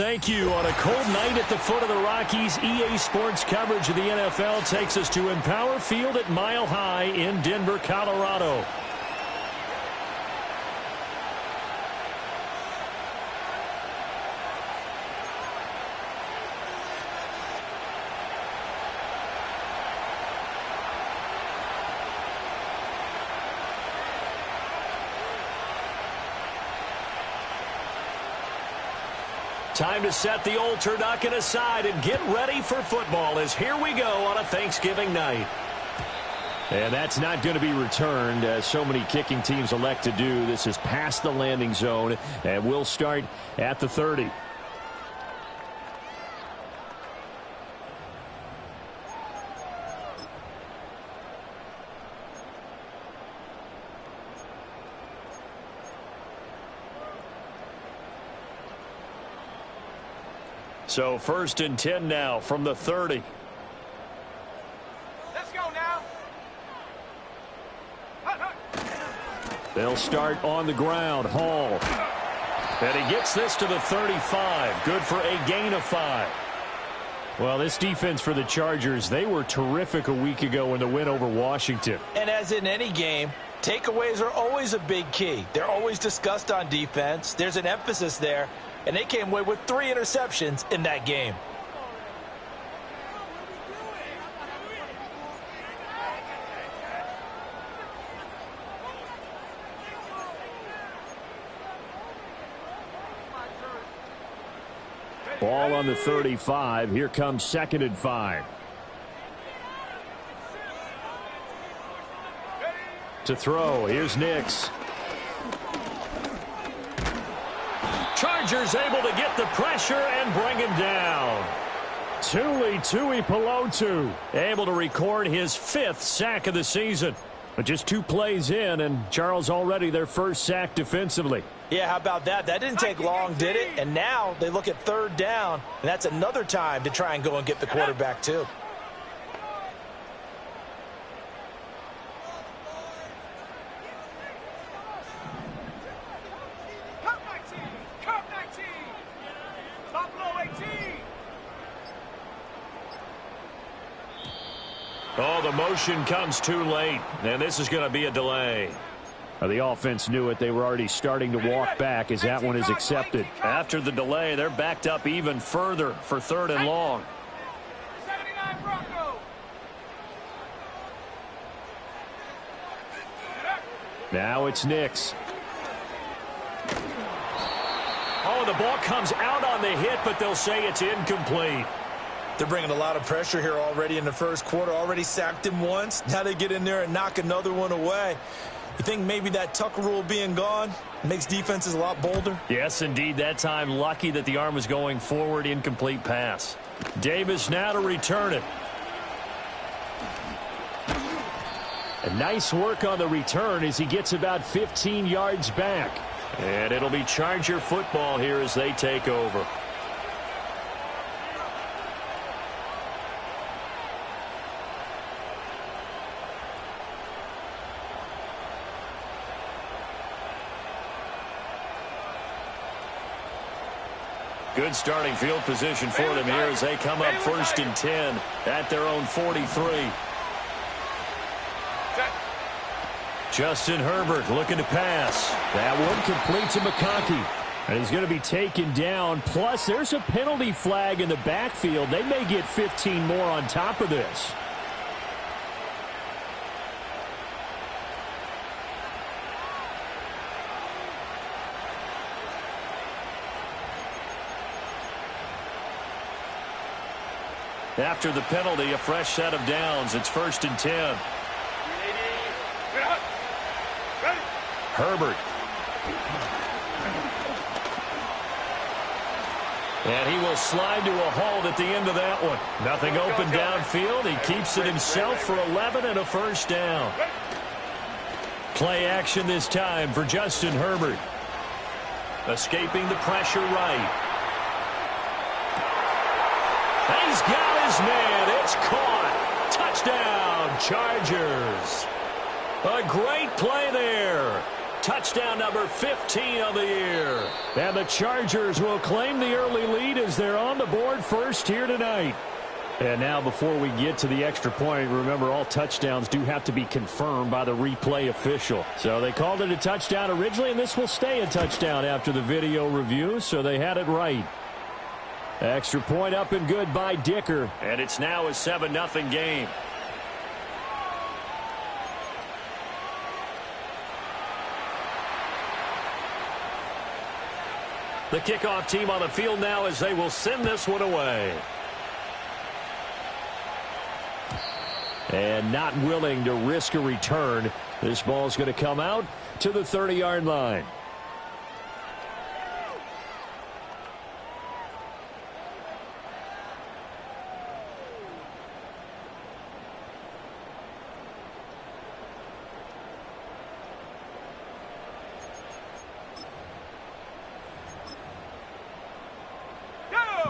thank you. On a cold night at the foot of the Rockies, EA Sports coverage of the NFL takes us to Empower Field at Mile High in Denver, Colorado. Time to set the old turducken aside and get ready for football as here we go on a Thanksgiving night. And that's not going to be returned as so many kicking teams elect to do. This is past the landing zone and we'll start at the 30. So 1st and 10 now from the 30. Let's go now. They'll start on the ground. Hall. And he gets this to the 35. Good for a gain of 5. Well, this defense for the Chargers, they were terrific a week ago in the win over Washington. And as in any game, takeaways are always a big key. They're always discussed on defense. There's an emphasis there. And they came away with 3 interceptions in that game. Ball on the 35. Here comes 2nd and 5. To throw. Here's Nix. Chargers able to get the pressure and bring him down. Tuli Tuipulotu able to record his 5th sack of the season. But just 2 plays in, and Charles already their first sack defensively. Yeah, how about that? That didn't take long, did it? And now they look at 3rd down, and that's another time to try and go and get the quarterback too. Oh, the motion comes too late, and this is going to be a delay. The offense knew it. They were already starting to walk back as that one is accepted. After the delay, they're backed up even further for 3rd and long. 79 Broncos. Now it's Nix. Oh, the ball comes out on the hit, but they'll say it's incomplete. They're bringing a lot of pressure here already in the first quarter. Already sacked him once. Now they get in there and knock another one away. You think maybe that Tucker rule being gone makes defenses a lot bolder? Yes, indeed. That time, lucky that the arm was going forward. Incomplete pass. Davis now to return it. A nice work on the return as he gets about 15 yards back. And it'll be Charger football here as they take over. Good starting field position for them here as they come up 1st and 10 at their own 43. Justin Herbert looking to pass. That one complete to McConkey. And he's going to be taken down. Plus, there's a penalty flag in the backfield. They may get 15 more on top of this. After the penalty, a fresh set of downs. It's 1st and 10. Herbert. And he will slide to a halt at the end of that one. Nothing open downfield. He keeps it himself for 11 and a 1st down. Play action this time for Justin Herbert. Escaping the pressure right. He's got his man. It's caught. Touchdown, Chargers. A great play there. Touchdown number 15 of the year. And the Chargers will claim the early lead as they're on the board first here tonight. And now before we get to the extra point, remember all touchdowns do have to be confirmed by the replay official. So they called it a touchdown originally, and this will stay a touchdown after the video review, so they had it right. Extra point up and good by Dicker. And it's now a 7-0 game. The kickoff team on the field now as they will send this one away. And not willing to risk a return. This ball is going to come out to the 30-yard line.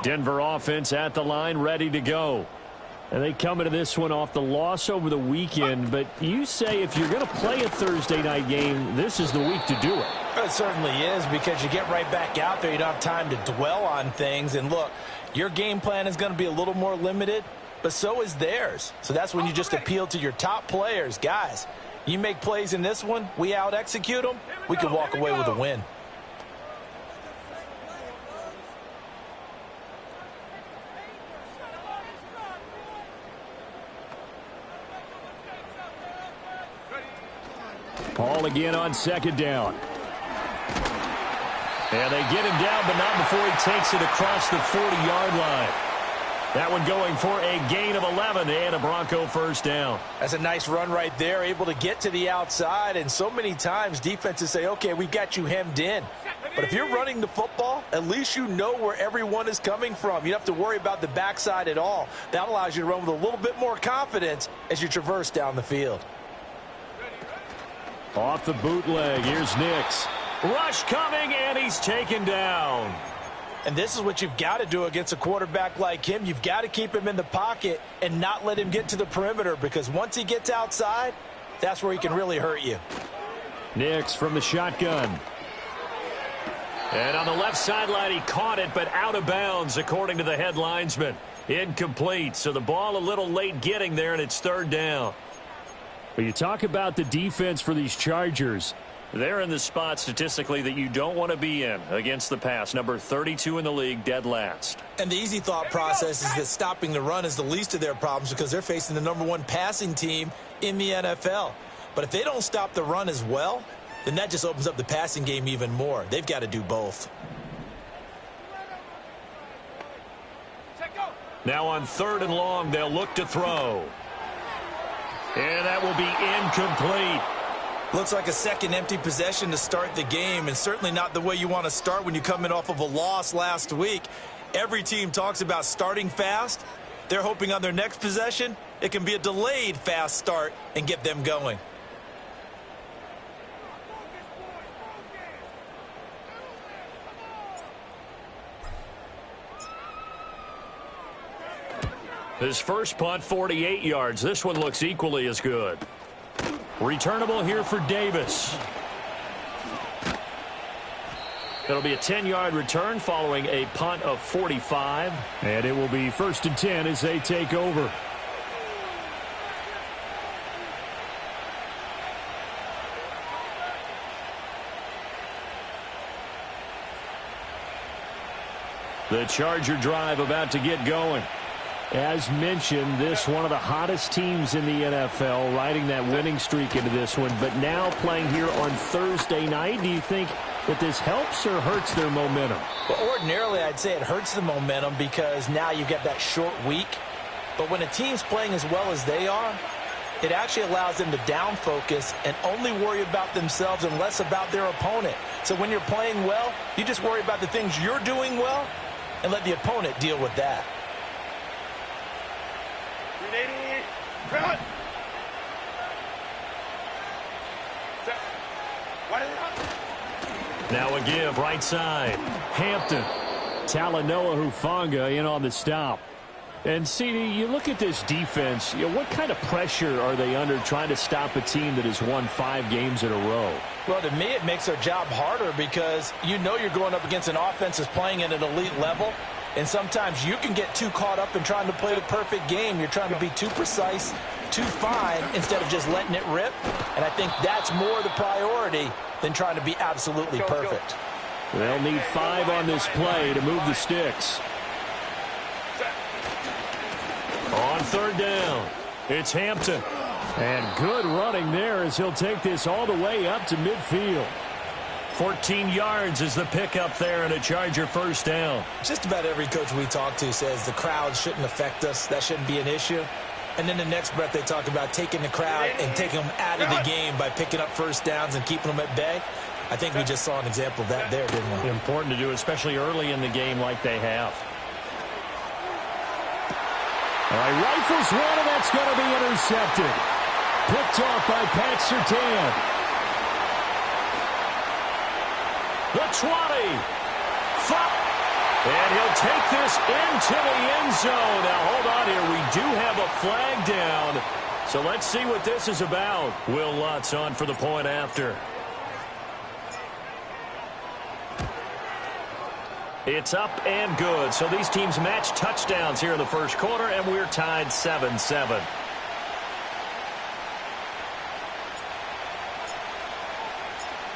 Denver offense at the line, ready to go. And they come into this one off the loss over the weekend. But you say if you're going to play a Thursday night game, this is the week to do it. It certainly is, because you get right back out there. You don't have time to dwell on things. And look, your game plan is going to be a little more limited, but so is theirs. So that's when you just appeal to your top players. Guys, you make plays in this one, we out-execute them, we can walk away with a win. Ball again on second down. And they get him down, but not before he takes it across the 40-yard line. That one going for a gain of 11 and a Bronco first down. That's a nice run right there, able to get to the outside. And so many times defenses say, okay, we've got you hemmed in. But if you're running the football, at least you know where everyone is coming from. You don't have to worry about the backside at all. That allows you to run with a little bit more confidence as you traverse down the field. Off the bootleg, here's Nix. Rush coming, and he's taken down. And this is what you've got to do against a quarterback like him. You've got to keep him in the pocket and not let him get to the perimeter, because once he gets outside, that's where he can really hurt you. Nix from the shotgun. And on the left sideline, he caught it, but out of bounds, according to the head linesman. Incomplete, so the ball a little late getting there, and it's third down. But you talk about the defense for these Chargers. They're in the spot statistically that you don't want to be in against the pass. Number 32 in the league, dead last. And the easy thought process is that stopping the run is the least of their problems, because they're facing the #1 passing team in the NFL. But if they don't stop the run as well, then that just opens up the passing game even more. They've got to do both. Now on 3rd and long, they'll look to throw. And that will be incomplete. Looks like a second empty possession to start the game, and certainly not the way you want to start when you come in off of a loss last week. Every team talks about starting fast. They're hoping on their next possession, it can be a delayed fast start and get them going. His first punt, 48 yards. This one looks equally as good. Returnable here for Davis. It'll be a 10-yard return following a punt of 45. And it will be 1st and 10 as they take over. The Charger drive about to get going. As mentioned, this one of the hottest teams in the NFL, riding that winning streak into this one, but now playing here on Thursday night. Do you think that this helps or hurts their momentum? Well, ordinarily, I'd say it hurts the momentum, because now you get that short week. But when a team's playing as well as they are, it actually allows them to down focus and only worry about themselves and less about their opponent. So when you're playing well, you just worry about the things you're doing well and let the opponent deal with that. Now a give right side. Hampton. Talanoa Hufanga in on the stop. And, CD, you look at this defense, what kind of pressure are they under trying to stop a team that has won 5 games in a row? Well, to me, it makes their job harder because you know you're going up against an offense that's playing at an elite level, and sometimes you can get too caught up in trying to play the perfect game. You're trying to be too precise, too fine, instead of just letting it rip. And I think that's more the priority than trying to be absolutely perfect. They'll need 5 on this play to move the sticks. On 3rd down, it's Hampton. And good running there as he'll take this all the way up to midfield. 14 yards is the pickup there and a Charger 1st down. Just about every coach we talk to says the crowd shouldn't affect us. That shouldn't be an issue. And then the next breath they talk about taking the crowd and taking them out of the game by picking up 1st downs and keeping them at bay. I think we just saw an example of that there, didn't we? Important to do, especially early in the game like they have. All right, rifles one, and that's going to be intercepted. Picked off by Pat Surtain. The 20. And he'll take this into the end zone. Now, hold on here. We do have a flag down. So let's see what this is about. Will Lutz on for the point after. It's up and good. So these teams match touchdowns here in the 1st quarter, and we're tied 7-7.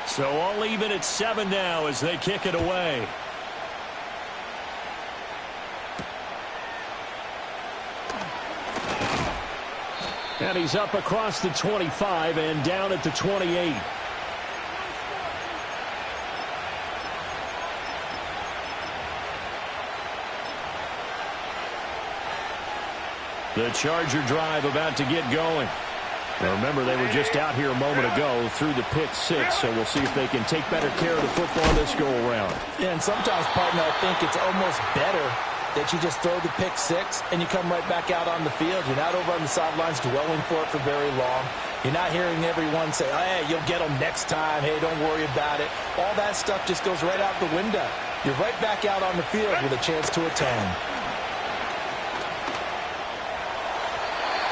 So all even at 7 now as they kick it away. And he's up across the 25 and down at the 28. The Charger drive about to get going. Now remember, they were just out here a moment ago through the pick 6, so we'll see if they can take better care of the football this go-around. Yeah, and sometimes, partner, I think it's almost better that you just throw the pick 6 and you come right back out on the field. You're not over on the sidelines dwelling for it for very long. You're not hearing everyone say, oh, hey, you'll get them next time. Hey, don't worry about it. All that stuff just goes right out the window. You're right back out on the field with a chance to atone.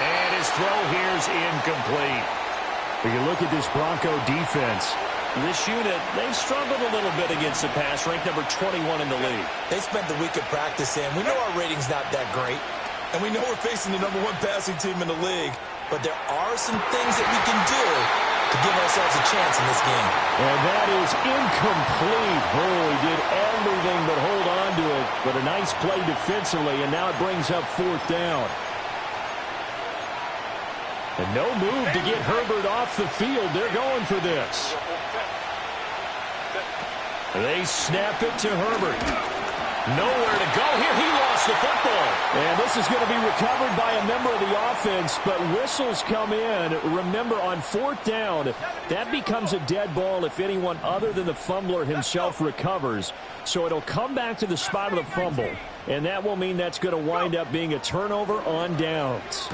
And his throw here's incomplete. When you look at this Bronco defense, this unit, they've struggled a little bit against the pass, ranked number 21 in the league. They spent the week of practice in. We know our rating's not that great, and we know we're facing the number 1 passing team in the league, but there are some things that we can do to give ourselves a chance in this game. And that is incomplete. Oh, he did everything but hold on to it, but a nice play defensively, and now it brings up 4th down. And no move to get Herbert off the field. They're going for this. They snap it to Herbert. Nowhere to go here. He lost the football. And this is going to be recovered by a member of the offense, but whistles come in. Remember, on 4th down, that becomes a dead ball if anyone other than the fumbler himself recovers. So it'll come back to the spot of the fumble, and that will mean that's going to wind up being a turnover on downs.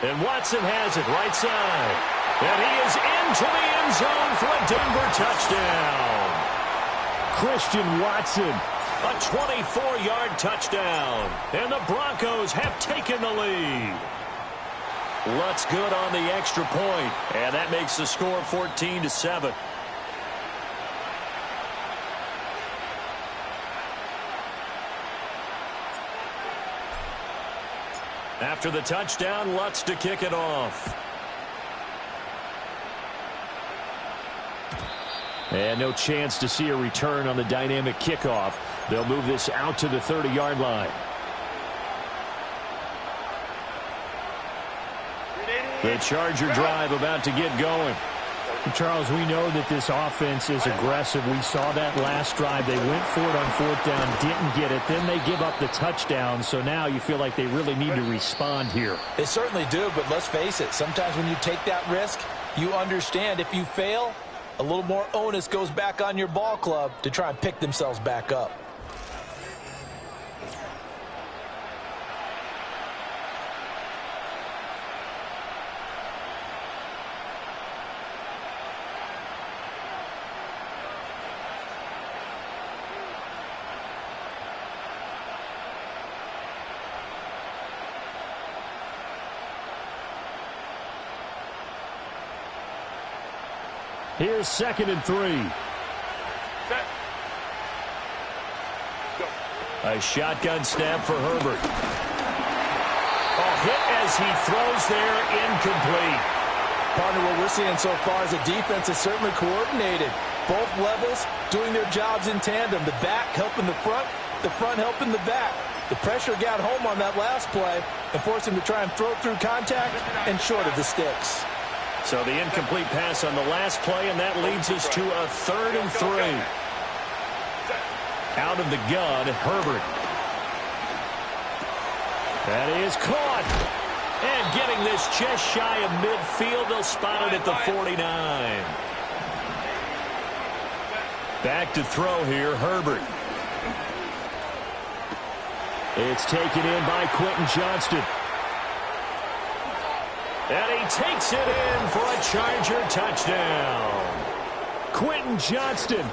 And Watson has it right side. And he is into the end zone for a Denver touchdown. Christian Watson, a 24-yard touchdown. And the Broncos have taken the lead. Lutz good on the extra point. And that makes the score 14-7. After the touchdown, Lutz to kick it off. And no chance to see a return on the dynamic kickoff. They'll move this out to the 30-yard line. The Charger drive about to get going. Charles, we know that this offense is aggressive. We saw that last drive. They went for it on 4th down, didn't get it. Then they give up the touchdown. So now you feel like they really need to respond here. They certainly do, but let's face it. Sometimes when you take that risk, you understand if you fail, a little more onus goes back on your ball club to try and pick themselves back up. Here's 2nd and 3. Set. Go. A shotgun snap for Herbert. Hit as he throws there, incomplete. Partner, what we're seeing so far is the defense is certainly coordinated. Both levels doing their jobs in tandem. The back helping the front helping the back. The pressure got home on that last play and forced him to try and throw through contact and short of the sticks. So the incomplete pass on the last play, and that leads us to a 3rd and 3. Out of the gun, Herbert. That is caught. And getting this just shy of midfield, they'll spot it at the 49. Back to throw here, Herbert. It's taken in by Quentin Johnston. And he takes it in for a Charger touchdown. Quentin Johnston,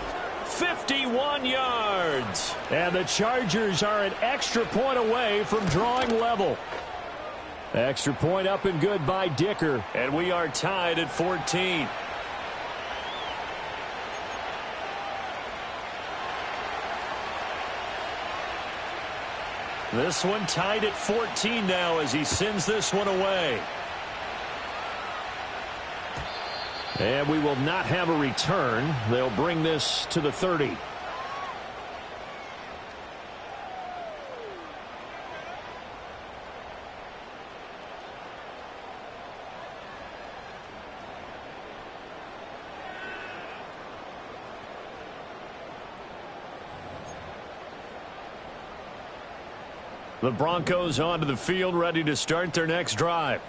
51 yards. And the Chargers are an extra point away from drawing level. Extra point up and good by Dicker. And we are tied at 14. This one tied at 14 now as he sends this one away. And we will not have a return. They'll bring this to the 30. The Broncos onto the field, ready to start their next drive.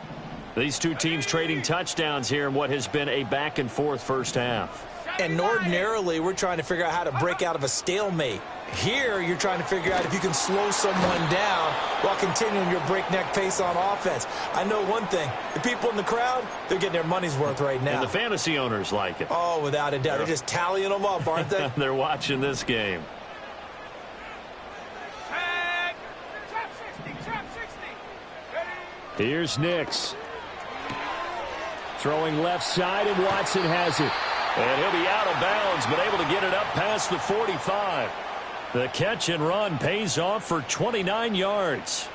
These two teams trading touchdowns here in what has been a back-and-forth first half. And ordinarily, we're trying to figure out how to break out of a stalemate. Here, you're trying to figure out if you can slow someone down while continuing your breakneck pace on offense. I know one thing. The people in the crowd, they're getting their money's worth right now. And the fantasy owners like it. Oh, without a doubt. They're just tallying them up, aren't they? They're watching this game. Here's Nix. Throwing left side, and Watson has it. And he'll be out of bounds, but able to get it up past the 45. The catch and run pays off for 29 yards.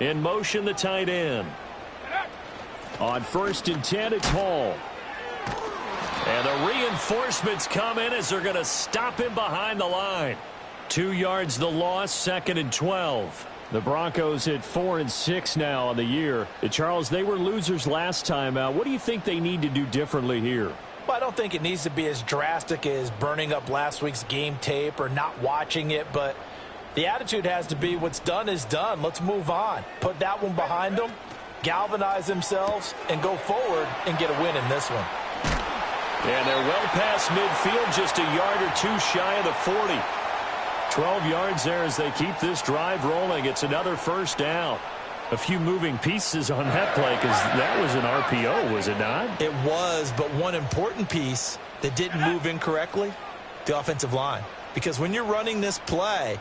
In motion, the tight end. On 1st and 10, it's Hall. And the reinforcements come in as they're going to stop him behind the line. 2 yards the loss, 2nd and 12. The Broncos at 4-6 now on the year. Charles, they were losers last time out. What do you think they need to do differently here? Well, I don't think it needs to be as drastic as burning up last week's game tape or not watching it, but the attitude has to be what's done is done. Let's move on. Put that one behind them, galvanize themselves, and go forward and get a win in this one. And they're well past midfield, just a yard or two shy of the 40. 12 yards there as they keep this drive rolling. It's another first down. A few moving pieces on that play because that was an RPO, was it not? It was, but one important piece that didn't move incorrectly, the offensive line. Because when you're running this play,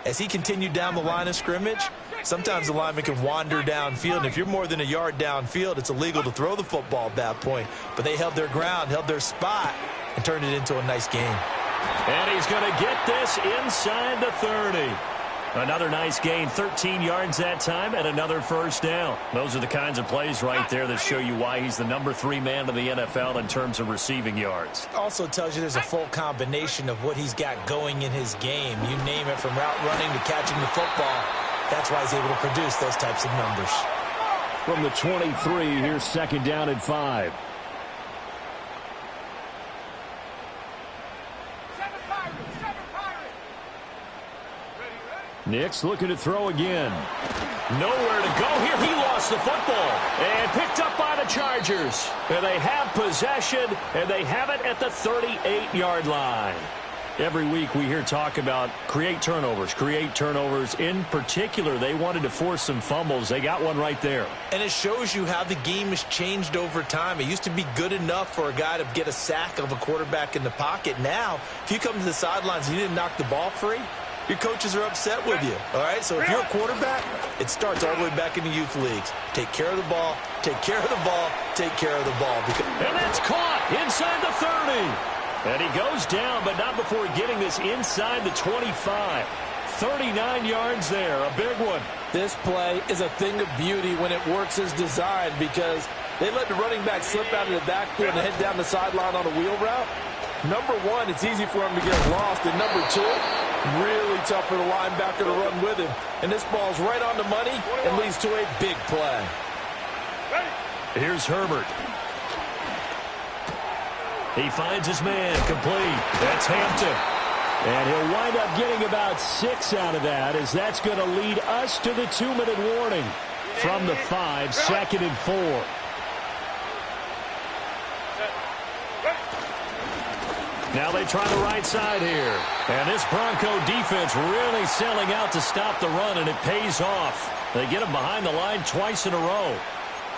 as he continued down the line of scrimmage, sometimes the lineman can wander downfield. And if you're more than a yard downfield, it's illegal to throw the football at that point. But they held their ground, held their spot, and turned it into a nice game. And he's going to get this inside the 30. Another nice gain, 13 yards that time, and another first down. Those are the kinds of plays right there that show you why he's the number 3 man of the NFL in terms of receiving yards. Also tells you there's a full combination of what he's got going in his game. You name it, from route running to catching the football. That's why he's able to produce those types of numbers. From the 23, here's 2nd down and 5. Nix looking to throw again. Nowhere to go here. He lost the football and picked up by the Chargers. And they have possession, and they have it at the 38-yard line. Every week we hear talk about create turnovers. In particular, they wanted to force some fumbles. They got one right there. And it shows you how the game has changed over time. It used to be good enough for a guy to get a sack of a quarterback in the pocket. Now, if you come to the sidelines and you didn't knock the ball free, your coaches are upset with you, all right? So if you're a quarterback, it starts all the way back in the youth leagues. Take care of the ball, take care of the ball, take care of the ball. And that's caught inside the 30. And he goes down, but not before getting this inside the 25. 39 yards there, a big one. This play is a thing of beauty when it works as designed because they let the running back slip out of the backfield and head down the sideline on a wheel route. Number one, it's easy for him to get lost. And number two, really tough for the linebacker to run with him. And this ball's right on the money and leads to a big play. Here's Herbert. He finds his man complete. That's Hampton. And he'll wind up getting about 6 out of that, as that's going to lead us to the 2-minute warning. From the 5, 2nd and 4. Now they try the right side here. And this Bronco defense really selling out to stop the run, and it pays off. They get him behind the line twice in a row.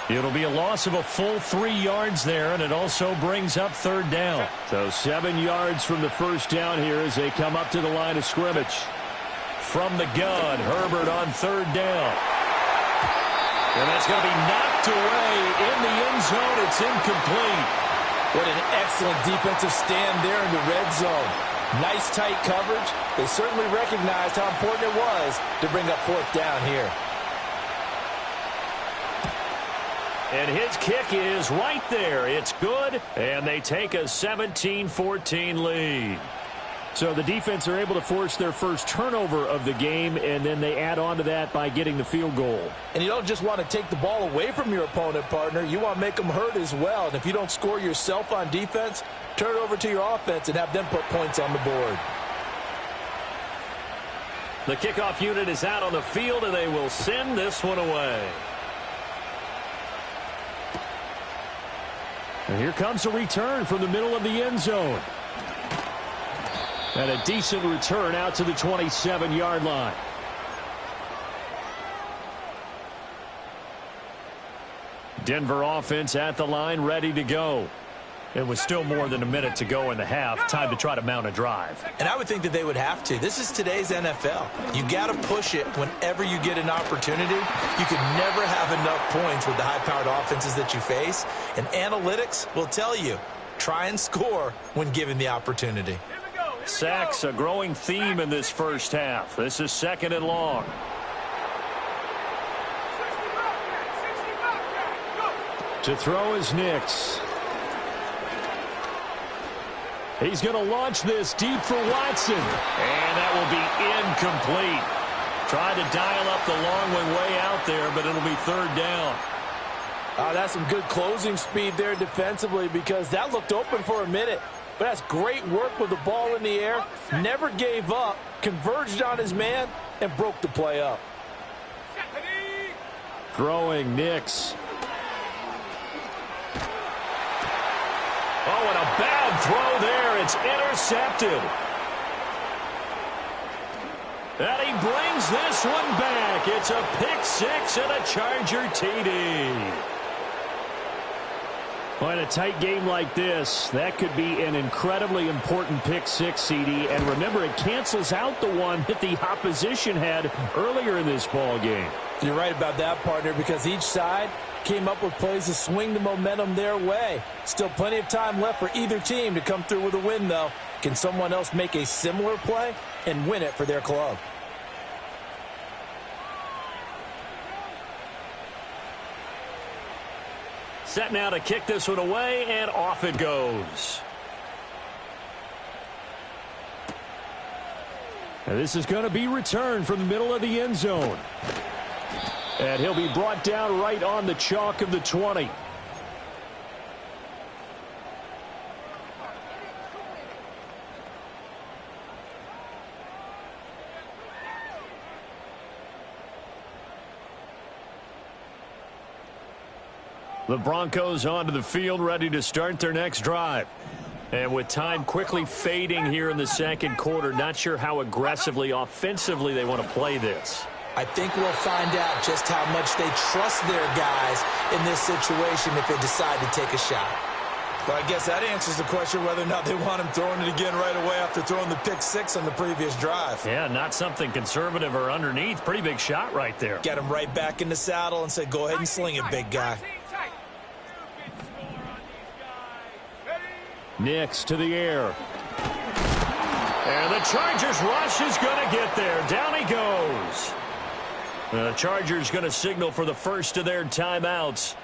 It'll be a loss of a full 3 yards there, and it also brings up 3rd down. So 7 yards from the first down here as they come up to the line of scrimmage. From the gun, Herbert on 3rd down. And that's going to be knocked away in the end zone. It's incomplete. What an excellent defensive stand there in the red zone. Nice tight coverage. They certainly recognized how important it was to bring up 4th down here. And his kick is right there. It's good, and they take a 17-14 lead. So the defense are able to force their first turnover of the game, and then they add on to that by getting the field goal. And you don't just want to take the ball away from your opponent, partner. You want to make them hurt as well. And if you don't score yourself on defense, turn it over to your offense and have them put points on the board. The kickoff unit is out on the field, and they will send this one away. And here comes a return from the middle of the end zone. And a decent return out to the 27-yard line. Denver offense at the line, ready to go. It was still more than a minute to go in the half. Time to try to mount a drive. And I would think that they would have to. This is today's NFL. You got to push it whenever you get an opportunity. You can never have enough points with the high-powered offenses that you face. And analytics will tell you, try and score when given the opportunity. Sacks, a growing theme in this first half. This is 2nd and long. To throw is Nix. He's going to launch this deep for Watson. And that will be incomplete. Tried to dial up the long one way out there, but it'll be 3rd down. That's some good closing speed there defensively because that looked open for a minute. But that's great work with the ball in the air. Never gave up, converged on his man, and broke the play up. Throwing Nix. Oh, and a bad throw there. It's intercepted. And he brings this one back. It's a pick 6 and a Charger TD. Well, in a tight game like this, that could be an incredibly important pick 6, CD. And remember, it cancels out the one that the opposition had earlier in this ball game. You're right about that, partner, because each side came up with plays to swing the momentum their way. Still plenty of time left for either team to come through with a win, though. Can someone else make a similar play and win it for their club? Set now to kick this one away, and off it goes. And this is going to be returned from the middle of the end zone. And he'll be brought down right on the chalk of the 20. The Broncos onto the field, ready to start their next drive. And with time quickly fading here in the second quarter, not sure how aggressively, offensively they want to play this. I think we'll find out just how much they trust their guys in this situation if they decide to take a shot. Well, I guess that answers the question whether or not they want him throwing it again right away after throwing the pick six on the previous drive. Yeah, not something conservative or underneath. Pretty big shot right there. Get him right back in the saddle and say, go ahead and sling it, big guy. Nix to the air. And the Chargers rush is going to get there. Down he goes. The Chargers going to signal for the first of their timeouts,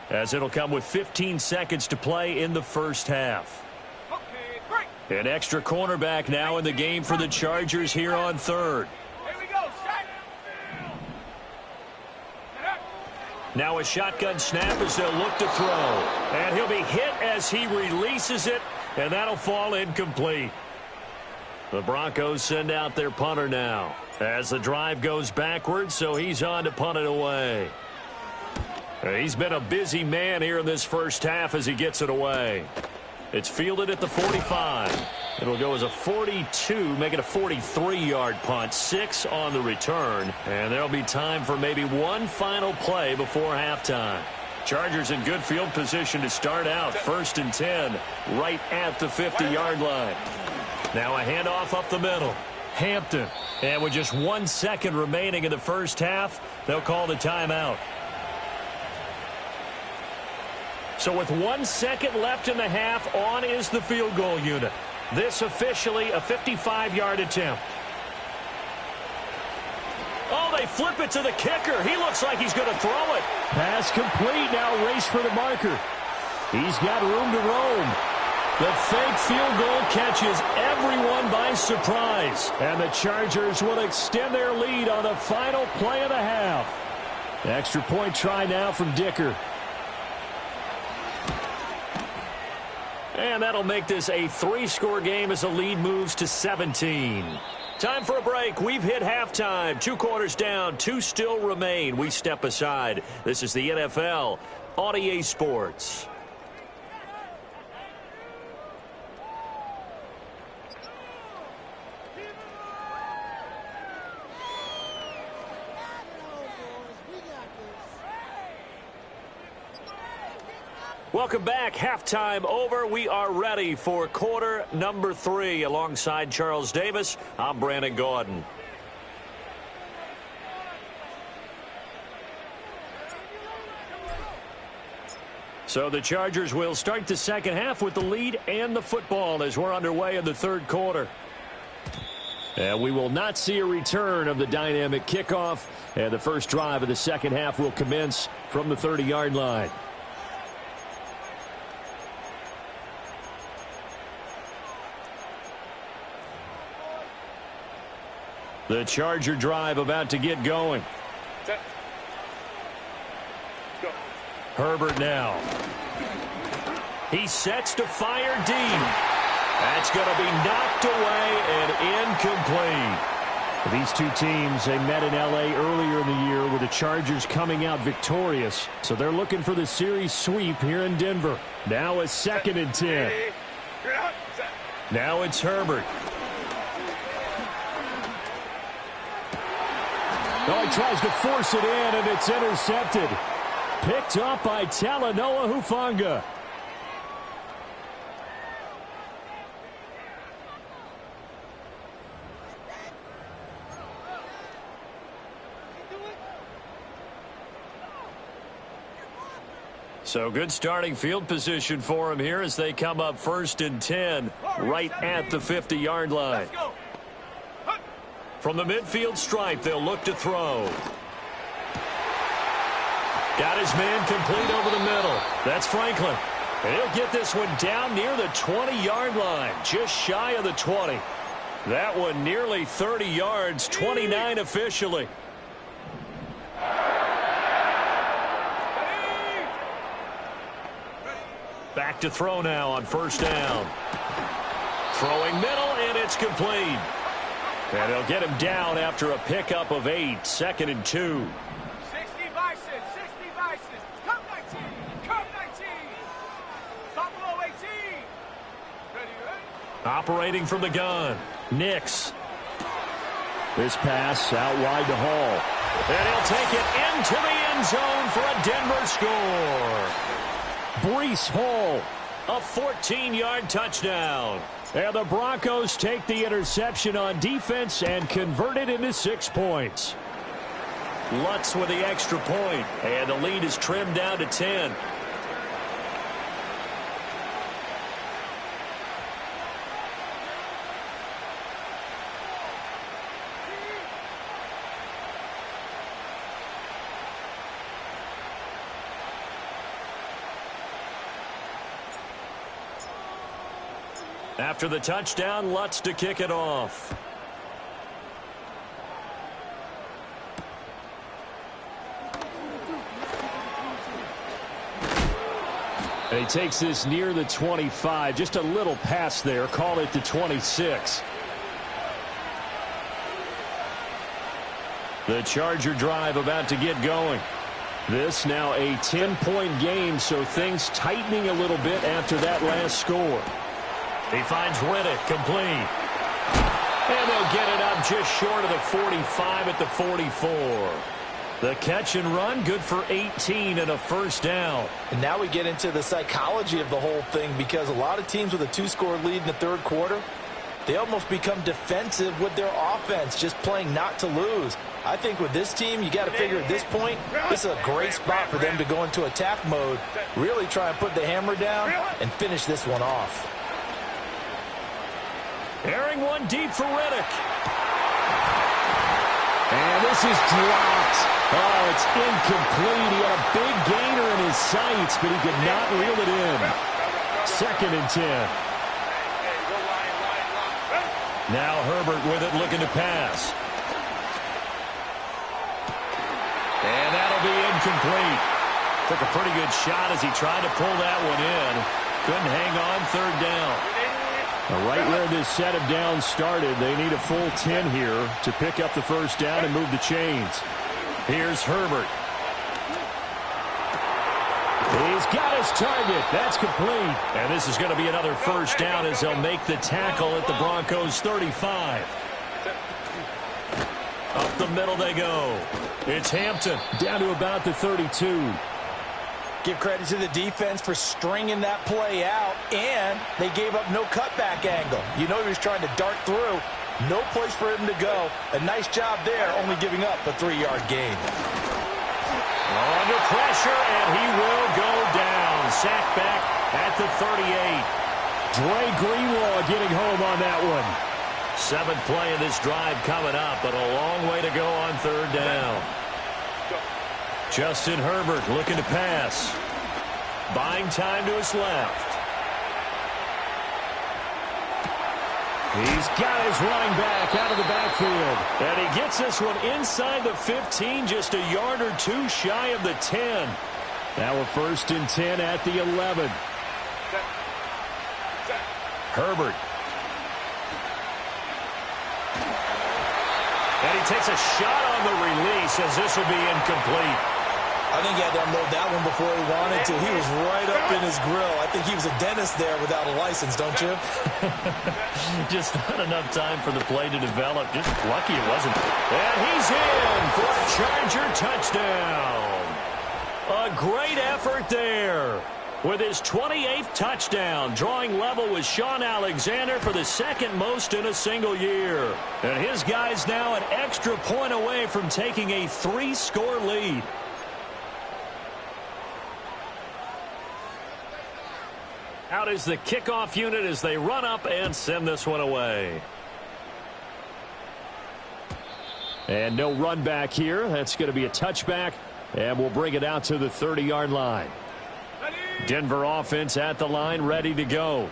as it'll come with 15 seconds to play in the first half. An extra cornerback now in the game for the Chargers here on third. Now a shotgun snap as they'll look to throw. And he'll be hit as he releases it, and that'll fall incomplete. The Broncos send out their punter now as the drive goes backwards, so he's on to punt it away. He's been a busy man here in this first half as he gets it away. It's fielded at the 45. It'll go as a 42, make it a 43-yard punt, 6 on the return. And there'll be time for maybe one final play before halftime. Chargers in good field position to start out. 1st and 10, right at the 50-yard line. Now a handoff up the middle. Hampton. And with just 1 second remaining in the first half, they'll call the timeout. So with 1 second left in the half, on is the field goal unit. This officially a 55-yard attempt. Oh, they flip it to the kicker. He looks like he's going to throw it. Pass complete. Now race for the marker. He's got room to roam. The fake field goal catches everyone by surprise. And the Chargers will extend their lead on the final play of the half. Extra point try now from Dicker. And that'll make this a 3-score game as the lead moves to 17. Time for a break. We've hit halftime. 2 quarters down. 2 still remain. We step aside. This is the NFL on EA Sports. Welcome back. Halftime over. We are ready for quarter number 3. Alongside Charles Davis, I'm Brandon Gordon. So the Chargers will start the second half with the lead and the football as we're underway in the third quarter. And we will not see a return of the dynamic kickoff. And the first drive of the second half will commence from the 30-yard line. The Charger drive about to get going. Go. Herbert now. He sets to fire deep. That's going to be knocked away and incomplete. These two teams, they met in L.A. earlier in the year with the Chargers coming out victorious. So they're looking for the series sweep here in Denver. Now a 2nd and 10. Now it's Herbert. Oh, he tries to force it in, and it's intercepted. Picked up by Talanoa Hufanga. So good starting field position for him here as they come up 1st and 10 right at the 50-yard line. From the midfield stripe, they'll look to throw. Got his man complete over the middle. That's Franklin. And he'll get this one down near the 20-yard line, just shy of the 20. That one nearly 30 yards, 29 officially. Back to throw now on 1st down. Throwing middle, and it's complete. And they'll get him down after a pickup of 8, 2nd and 2. 60 vices, come 19, come 19. Top below 18. Ready? Operating from the gun, Nix. This pass out wide to Hall. And he'll take it into the end zone for a Denver score. Breece Hall A 14-yard touchdown. And the Broncos take the interception on defense and convert it into 6 points. Lutz with the extra point, and the lead is trimmed down to 10. After the touchdown, Lutz to kick it off. And he takes this near the 25. Just a little pass there. Call it the 26. The Charger drive about to get going. This now a 10-point game, so things tightening a little bit after that last score. He finds Riddick, complete. And they'll get it up just short of the 45 at the 44. The catch and run, good for 18 and a first down. And now we get into the psychology of the whole thing, because a lot of teams with a 2-score lead in the third quarter, they almost become defensive with their offense, just playing not to lose. I think with this team, you got to figure at this point, this is a great spot for them to go into attack mode, really try and put the hammer down and finish this one off. Airing one deep for Riddick. And this is dropped. Oh, it's incomplete. He had a big gainer in his sights, but he could not reel it in. 2nd and 10. Now Herbert with it, looking to pass. And that'll be incomplete. Took a pretty good shot as he tried to pull that one in. Couldn't hang on, 3rd down. Right where this set of downs started, they need a full 10 here to pick up the first down and move the chains. Here's Herbert. He's got his target. That's complete. And this is going to be another first down as they'll make the tackle at the Broncos' 35. Up the middle they go. It's Hampton. Down to about the 32. Give credit to the defense for stringing that play out, and they gave up no cutback angle. You know he was trying to dart through. No place for him to go. A nice job there, only giving up a 3-yard gain. Under pressure, and he will go down. Sacked back at the 38. Dre Greenlaw getting home on that one. 7th play of this drive coming up, but a long way to go on 3rd down. Justin Herbert looking to pass. Buying time to his left. He's got his running back out of the backfield. And he gets this one inside the 15, just a yard or two shy of the 10. Now a 1st and 10 at the 11. Herbert. And he takes a shot on the release as this will be incomplete. I think he had to unload that one before he wanted to. He was right up in his grill. I think he was a dentist there without a license, don't you? Just not enough time for the play to develop. Just lucky it wasn't. And he's in for a Charger touchdown. A great effort there. With his 28th touchdown, drawing level with Sean Alexander for the 2nd most in a single year. And his guy's now an extra point away from taking a 3-score lead. Out is the kickoff unit as they run up and send this one away. And no run back here. That's going to be a touchback, and we'll bring it out to the 30-yard line. Denver offense at the line, ready to go.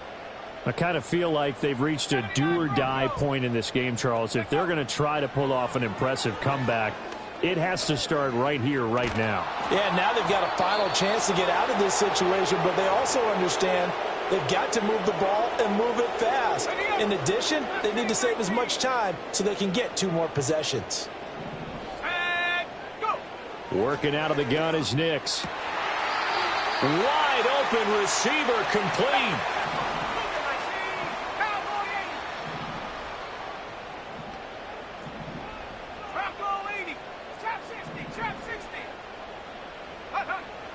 I kind of feel like they've reached a do-or-die point in this game, Charles. If they're going to try to pull off an impressive comeback, it has to start right here, right now. Yeah, now they've got a final chance to get out of this situation, but they also understand they've got to move the ball and move it fast. In addition, they need to save as much time so they can get 2 more possessions. And go. Working out of the gun is Nix. Wide open receiver, complete.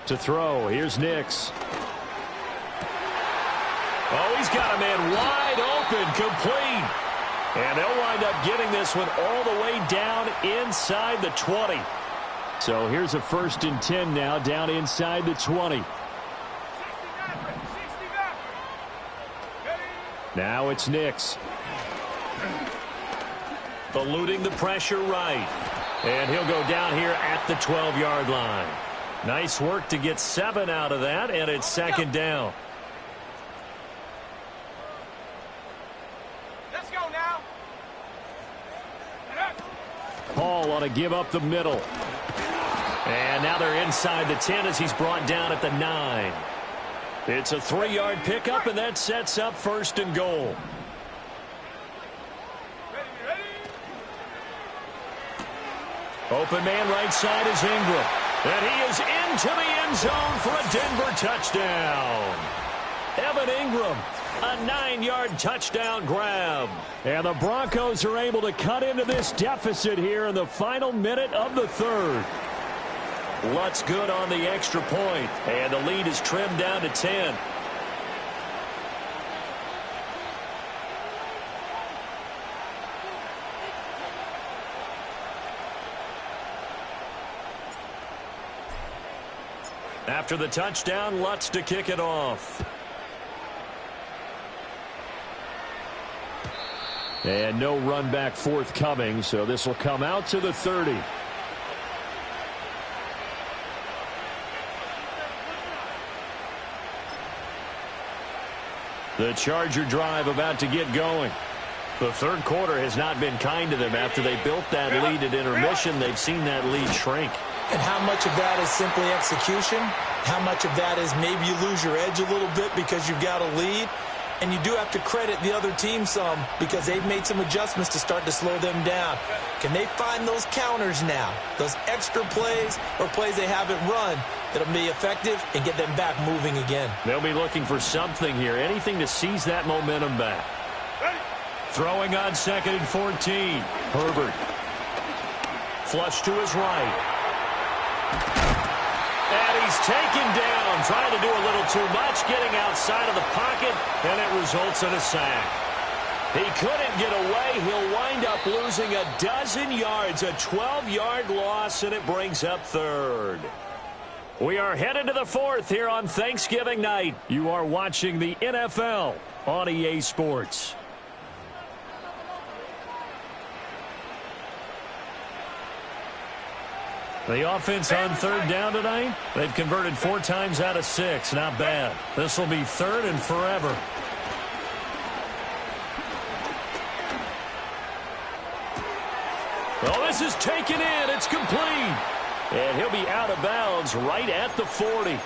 To throw, here's Nix. Oh, he's got a man wide open, complete. And they'll wind up getting this one all the way down inside the 20. So here's a 1st and 10 now, down inside the 20. Now it's Nix. Eluding the pressure right. And he'll go down here at the 12-yard line. Nice work to get 7 out of that, and it's 2nd down. Let's go now. Paul on a give up the middle. And now they're inside the 10 as he's brought down at the 9. It's a 3-yard pickup, and that sets up 1st and goal. Open man right side is Ingram. And he is into the end zone for a Denver touchdown. Evan Ingram, a 9-yard touchdown grab. And the Broncos are able to cut into this deficit here in the final minute of the 3rd. Lutt's good on the extra point, and the lead is trimmed down to 10. After the touchdown, Lutt's to kick it off. And no run back forthcoming, so this will come out to the 30. The Charger drive about to get going. The 3rd quarter has not been kind to them. After they built that lead at intermission, they've seen that lead shrink. And how much of that is simply execution? How much of that is maybe you lose your edge a little bit because you've got a lead? And you do have to credit the other team some because they've made some adjustments to start to slow them down. Can they find those counters now, those extra plays or plays they haven't run that'll be effective and get them back moving again? They'll be looking for something here, anything to seize that momentum back. Throwing on 2nd and 14. Herbert. Flush to his right. And he's taken down, trying to do a little too much, getting outside of the pocket, and it results in a sack. He couldn't get away. He'll wind up losing a dozen yards, a 12-yard loss, and it brings up 3rd. We are headed to the 4th here on Thanksgiving night. You are watching the NFL on EA Sports. The offense on 3rd down tonight, they've converted 4 times out of 6. Not bad. This will be 3rd and forever. Well, this is taken in. It's complete. And he'll be out of bounds right at the 40. A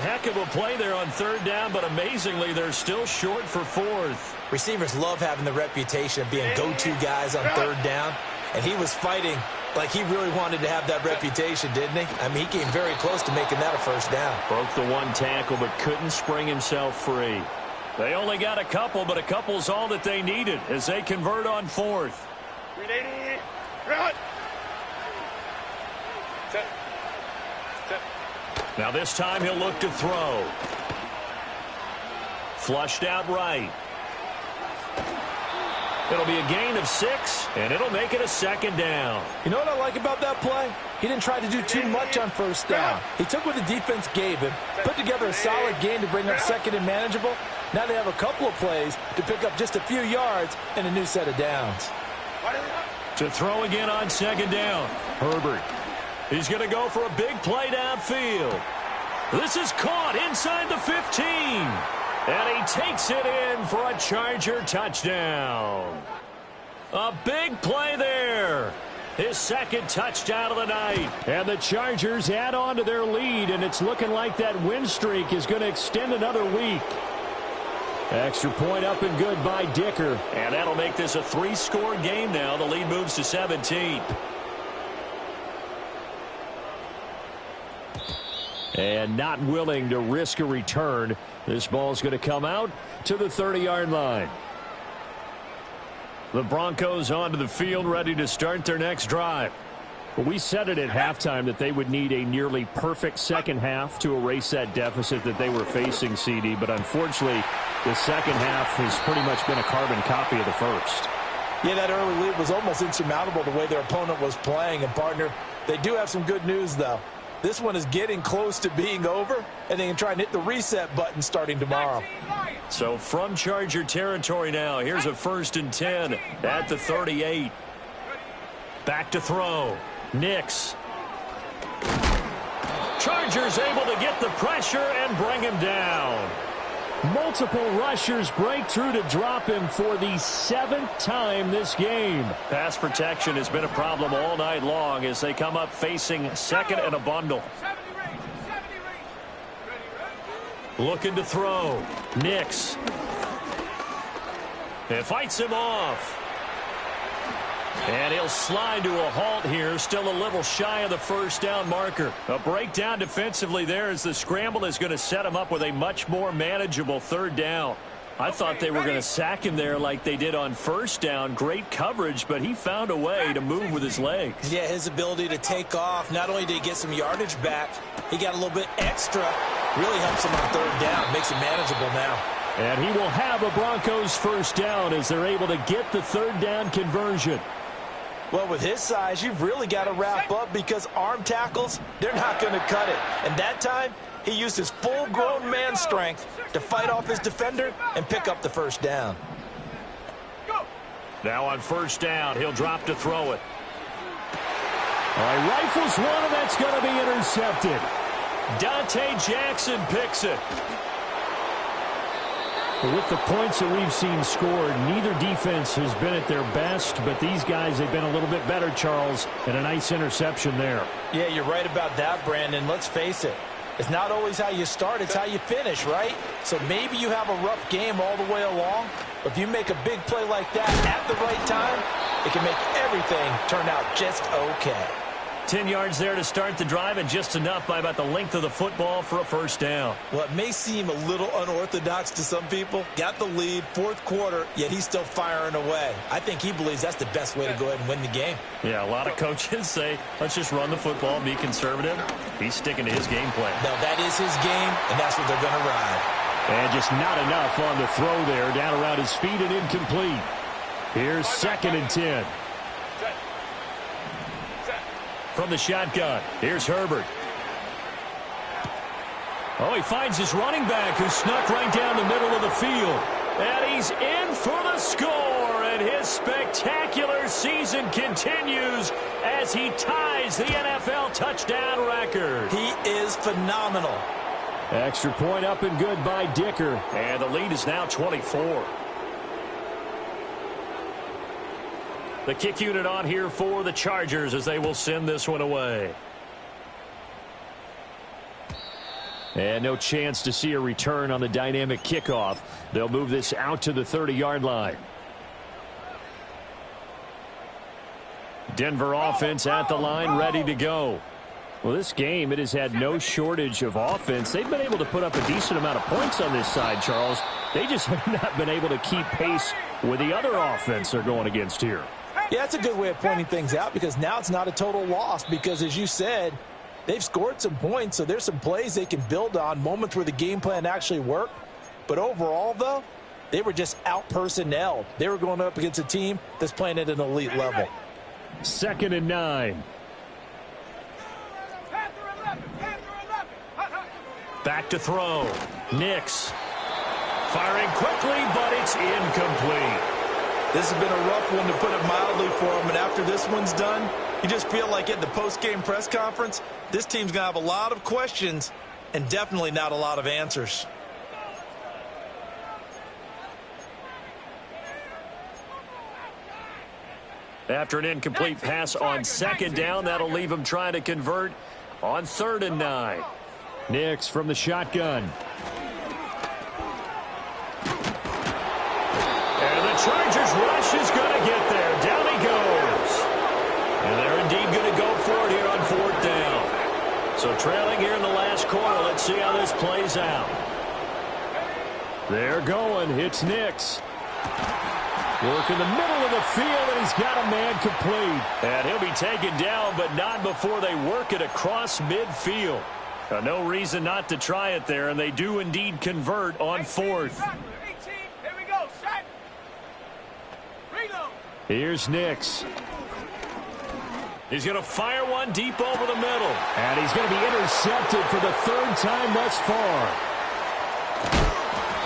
heck of a play there on 3rd down, but amazingly, they're still short for 4th. Receivers love having the reputation of being go-to guys on 3rd down. And he was fighting like he really wanted to have that reputation, didn't he? I mean, he came very close to making that a 1st down. Broke the 1 tackle, but couldn't spring himself free. They only got a couple, but a couple's all that they needed as they convert on 4th. Now this time he'll look to throw. Flushed out right. It'll be a gain of 6, and it'll make it a 2nd down. You know what I like about that play? He didn't try to do too much on 1st down. He took what the defense gave him, put together a solid gain to bring up 2nd and manageable. Now they have a couple of plays to pick up just a few yards and a new set of downs. To throw again on 2nd down. Herbert. He's going to go for a big play downfield. This is caught inside the 15. And he takes it in for a Charger touchdown. A big play there. His 2nd touchdown of the night. And the Chargers add on to their lead, and it's looking like that win streak is going to extend another week. Extra point up and good by Dicker. And that'll make this a 3-score game now. The lead moves to 17. And not willing to risk a return. This ball's going to come out to the 30-yard line. The Broncos onto the field, ready to start their next drive. Well, we said it at halftime that they would need a nearly perfect second half to erase that deficit that they were facing, CD. But unfortunately, the second half has pretty much been a carbon copy of the first. Yeah, that early lead was almost insurmountable the way their opponent was playing. And, partner, they do have some good news, though. This one is getting close to being over, and they can try and hit the reset button starting tomorrow. So from Charger territory now, here's a 1st and 10 at the 38. Back to throw. Nix. Chargers able to get the pressure and bring him down. Multiple rushers break through to drop him for the 7th time this game. Pass protection has been a problem all night long as they come up facing second and a bundle. Looking to throw. Nix. It fights him off. And he'll slide to a halt here, still a little shy of the first down marker. A breakdown defensively there as the scramble is going to set him up with a much more manageable 3rd down. I thought they were going to sack him there like they did on 1st down. Great coverage, but he found a way to move with his legs. Yeah, his ability to take off, not only did he get some yardage back, he got a little bit extra. Really helps him on 3rd down, makes it manageable now. And he will have a Broncos 1st down as they're able to get the 3rd down conversion. Well, with his size, you've really got to wrap up because arm tackles, they're not going to cut it. And that time, he used his full-grown man strength to fight off his defender and pick up the 1st down. Now on 1st down, he'll drop to throw it. All right, rifles one, and that's going to be intercepted. Dante Jackson picks it. With the points that we've seen scored, neither defense has been at their best, but these guys have been a little bit better, Charles, and a nice interception there. Yeah, you're right about that, Brandon. Let's face it. It's not always how you start, it's how you finish, right? So maybe you have a rough game all the way along, but if you make a big play like that at the right time, it can make everything turn out just okay. 10 yards there to start the drive, and just enough by about the length of the football for a 1st down. Well, it may seem a little unorthodox to some people. Got the lead, 4th quarter, yet he's still firing away. I think he believes that's the best way to go ahead and win the game. Yeah, a lot of coaches say, let's just run the football, be conservative. He's sticking to his game plan. No, that is his game, and that's what they're going to ride. And just not enough on the throw there, down around his feet and incomplete. Here's 2nd and 10. From the shotgun, here's Herbert. Oh, he finds his running back who snuck right down the middle of the field. And he's in for the score, and his spectacular season continues as he ties the NFL touchdown record. He is phenomenal. Extra point up and good by Dicker. And the lead is now 24. The kick unit on here for the Chargers as they will send this one away. And no chance to see a return on the dynamic kickoff. They'll move this out to the 30-yard line. Denver offense at the line, ready to go. Well, this game, it has had no shortage of offense. They've been able to put up a decent amount of points on this side, Charles. They just have not been able to keep pace with the other offense they're going against here. Yeah, that's a good way of pointing things out because now it's not a total loss because, as you said, they've scored some points, so there's some plays they can build on, moments where the game plan actually worked. But overall, though, they were just out-personnelled. They were going up against a team that's playing at an elite level. 2nd and 9. Back to throw. Nix. Firing quickly, but it's incomplete. This has been a rough one, to put it mildly, for him. And after this one's done, you just feel like at the post-game press conference, this team's going to have a lot of questions and definitely not a lot of answers. After an incomplete pass on 2nd down, that'll leave him trying to convert on 3rd and 9. Nix from the shotgun. Chargers rush is going to get there. Down he goes. And they're indeed going to go for it here on 4th down. So trailing here in the last quarter. Let's see how this plays out. They're going. It's Nix. Work in the middle of the field, and he's got a man complete. And he'll be taken down, but not before they work it across midfield. No reason not to try it there, and they do indeed convert on fourth. 18, here we go, set. Reload. Here's Nix. He's going to fire one deep over the middle. And he's going to be intercepted for the third time thus far.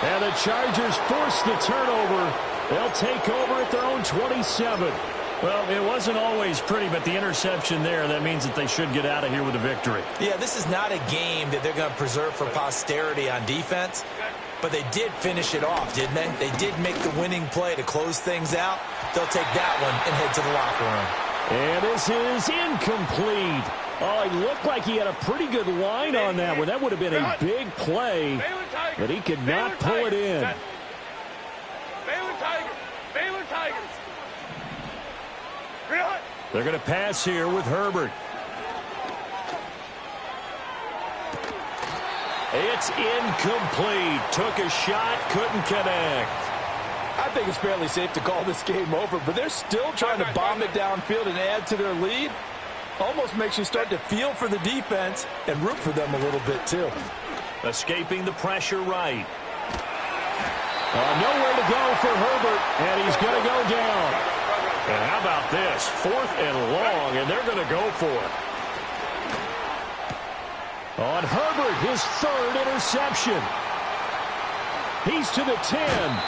And the Chargers force the turnover. They'll take over at their own 27. Well, it wasn't always pretty, but the interception there, that means that they should get out of here with a victory. Yeah, this is not a game that they're going to preserve for posterity on defense, but they did finish it off, didn't they? They did make the winning play to close things out. They'll take that one and head to the locker room. And this is incomplete. Oh, he looked like he had a pretty good line on that one. That would have been a big play, but he could not pull it in. Baylor Tigers. They're going to pass here with Herbert. It's incomplete. Took a shot, couldn't connect. I think it's fairly safe to call this game over, but they're still trying to bomb it downfield and add to their lead. Almost makes you start to feel for the defense and root for them a little bit, too. Escaping the pressure right. Nowhere to go for Herbert, and he's going to go down. And how about this? 4th and long, and they're going to go for it. On Herbert, his third interception. He's to the 10.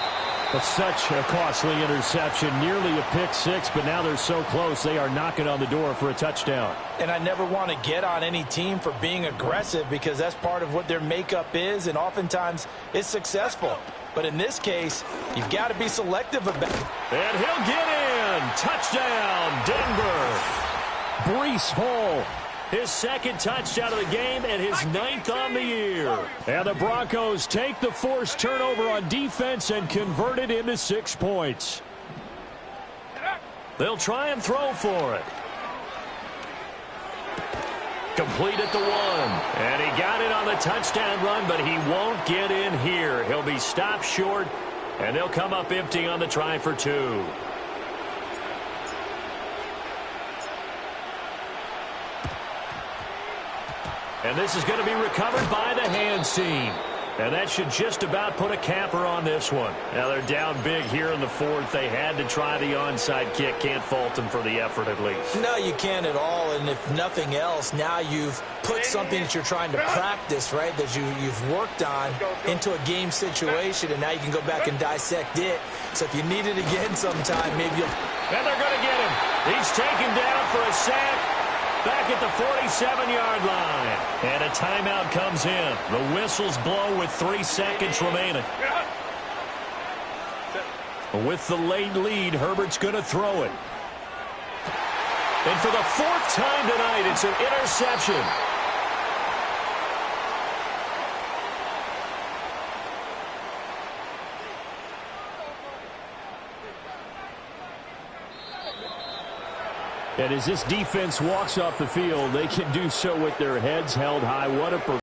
But such a costly interception, nearly a pick six, but now they're so close they are knocking on the door for a touchdown. And I never want to get on any team for being aggressive because that's part of what their makeup is, and oftentimes it's successful. But in this case, you've got to be selective about it. And he'll get in. Touchdown, Denver. Breece Hall. His second touchdown of the game and his 9th on the year. And the Broncos take the forced turnover on defense and convert it into 6 points. They'll try and throw for it. Complete at the 1. And he got it on the touchdown run, but he won't get in here. He'll be stopped short, and they'll come up empty on the try for 2. And this is going to be recovered by the hands team. And that should just about put a capper on this one. Now they're down big here in the 4th. They had to try the onside kick. Can't fault them for the effort at least. No, you can't at all. And if nothing else, now you've put something that you're trying to practice, right, that you've worked on into a game situation. And now you can go back and dissect it. So if you need it again sometime, maybe you'll... And they're going to get him. He's taken down for a sack. Back at the 47-yard line. And a timeout comes in. The whistles blow with 3 seconds remaining. With the late lead, Herbert's going to throw it. And for the 4th time tonight, it's an interception. And as this defense walks off the field, they can do so with their heads held high. What a